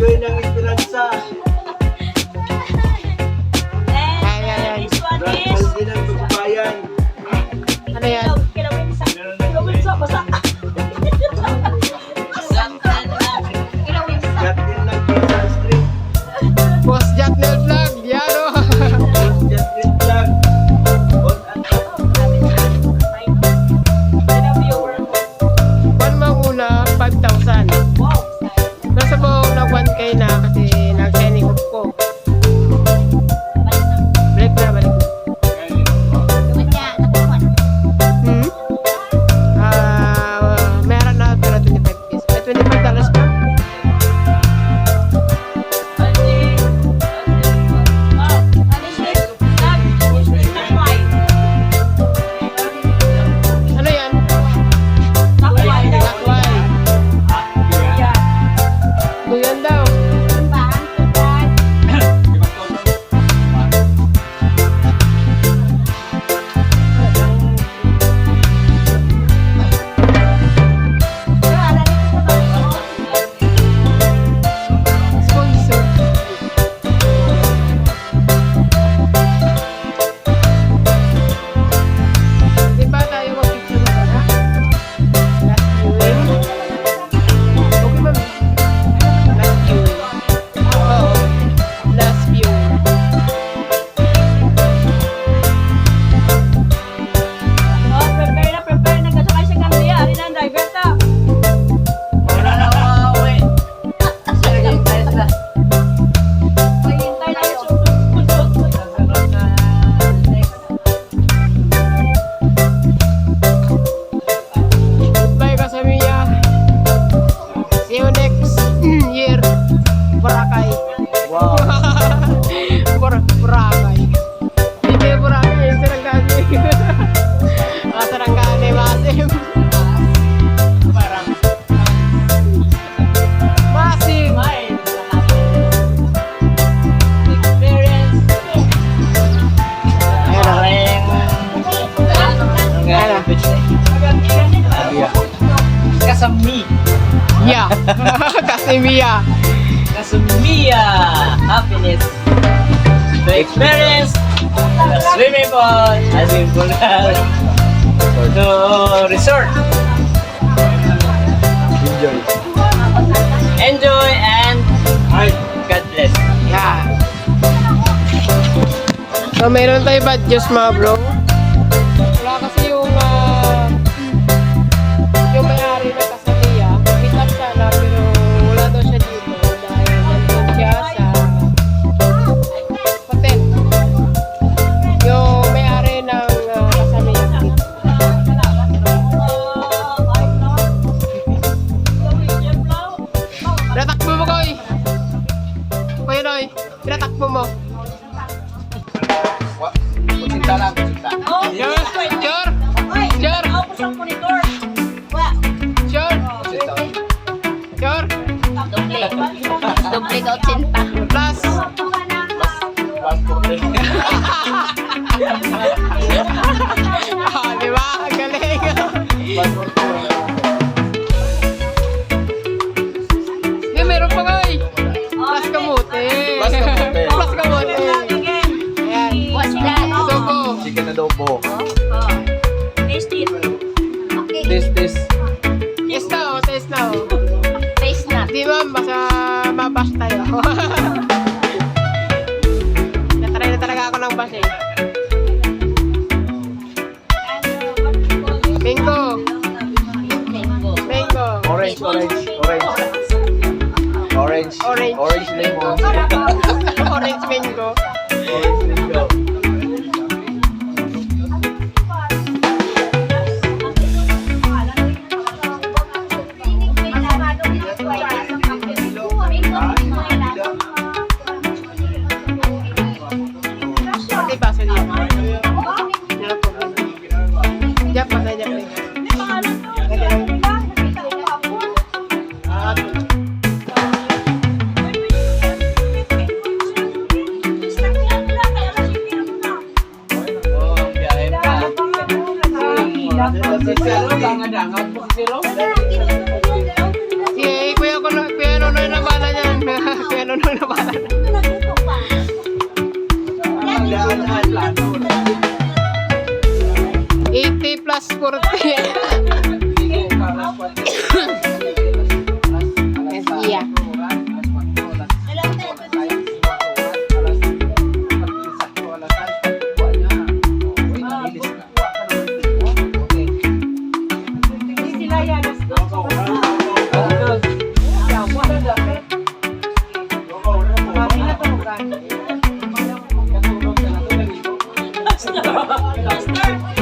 Enjoy ng Esperanza. Ayan. This one is... Branch din ng Tugubayan. Ano yan? Kilawin sa... Kilawin sa... Basta... Gat din ng Quezon Street. Boss Jatnel Vlog. Yan o. Gat din vlog. On and off. One mo muna, 5,000. Nasa buong na 1K na kasi nag-signing up ko. Balik na. Hmm? Meron na pero 25 piece. May $25 pa? Ano yan? Takway. Duyan daw. Sponsor. Di ba tayo mag-picture na ha? Last viewing. Okay ma'am. Last viewing. Oo. Last viewing. Prepare na. Kasakay sa Gambia. Ari na ang driver ta. Maghintay na yung susunod. Goodbye Kasamiya. See you next year. Boracay. Wow. Boracay. Hindi Boracay. Sarangani. Sarangani Masim. Masim. Kasami. Yeah. Kasimiya. Kasamiya. Happiness. To experience the swimming pool, to resort. Enjoy. Enjoy and God bless. Yeah. So, meron tayo badges mga bro. Wala kasi yung may-ari na Kasamiya. Meet up sana pero wala daw siya dito dahil nandun siya sa hotel. Yung may-ari ng Kasamiya. Pinatakbo mo, Koy! Kuya Noy, pinatakbo mo. Kusinta lang, kusinta. Sure? Sure? Sure? Ang monitor. Sure? Sure? Doble ka 80. Plus? Di ba? Ang galing. Hindi, meron pa nga eh. Plus kamote. Plus kamote. Plus kamote. Ayan. What's that? Adobo. Chicken adobo. Taste it. This. Taste na oh, taste na oh. Taste na. Di ma'am, basta mabash tayo. Natry na talaga ako ng bash eh. Mango. Mango. Orange lemon. Orange mango. Orange mango. Orange mango. Pati baso dito. Diyan pa tayo dyan. Start.